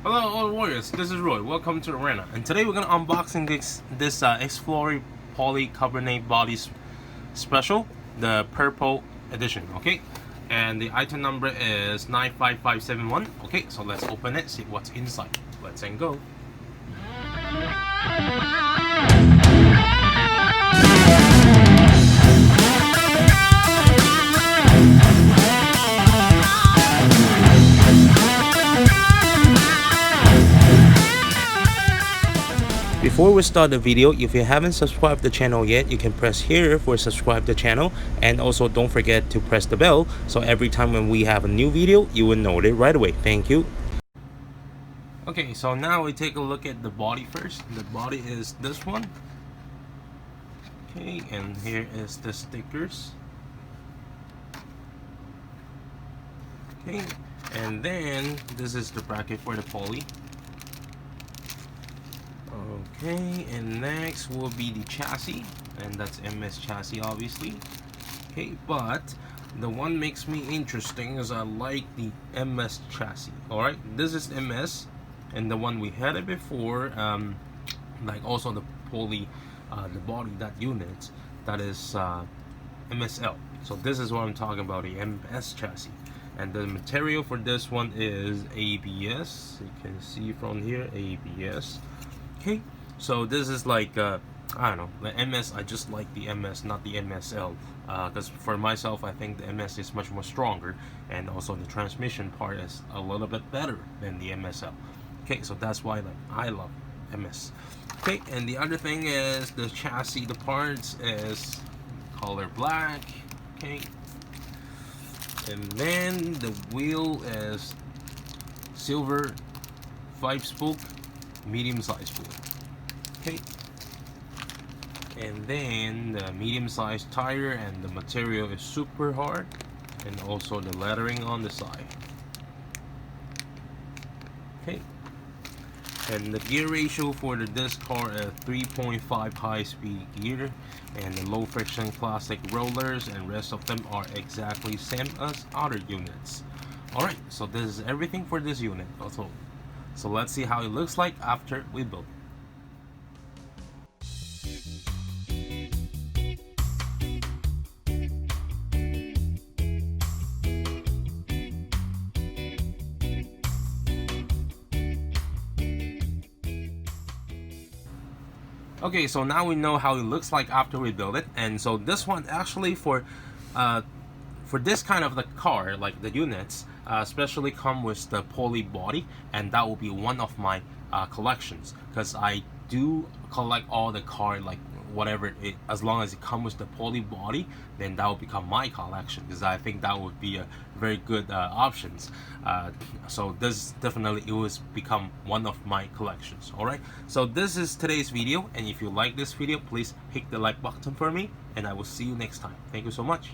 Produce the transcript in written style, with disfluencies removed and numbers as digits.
Hello all warriors, this is Roy, welcome to Arena, and today we're going to unboxing this Exflowly polycarbonate body special, the purple edition, okay? And the item number is 95571, okay? So let's open it, see what's inside. Let's go. Before we start the video, if you haven't subscribed the channel yet, you can press here for subscribe the channel, and also don't forget to press the bell so every time when we have a new video you will know it right away. Thank you. Okay, so now we take a look at the body first. The body is this one. Okay, and here is the stickers. Okay, and then this is the bracket for the poly. Okay, and next will be the chassis, and that's MS chassis obviously. Okay, but the one makes me interesting is I like the MS chassis. Alright, this is MS, and the one we had it before, like also the poly, the body, that unit, that is MSL. So this is what I'm talking about, the MS chassis. And the material for this one is ABS. You can see from here, ABS. Okay, so this is like I don't know, the MS. I just like the MS, not the MSL, because for myself I think the MS is much more stronger, and also the transmission part is a little bit better than the MSL. Okay, so that's why I love MS. Okay, and the other thing is the chassis, the parts is color black. Okay, and then the wheel is silver 5-spoke medium-sized wheel. Okay, and then the medium-sized tire, and the material is super hard, and also the lettering on the side. Okay, and the gear ratio for this car is 3.5 high-speed gear, and the low friction plastic rollers, and rest of them are exactly same as other units. Alright, so this is everything for this unit also. So let's see how it looks like after we build it. Okay, so now we know how it looks like after we build it, and so this one actually for this kind of the car, like the units, especially come with the poly body, and that will be one of my collections, because I do collect all the car, like whatever it, as long as it comes with the poly body, then that will become my collection, because I think that would be a very good options. So this definitely, it will become one of my collections. Alright, so this is today's video, and if you like this video, please hit the like button for me, and I will see you next time. Thank you so much.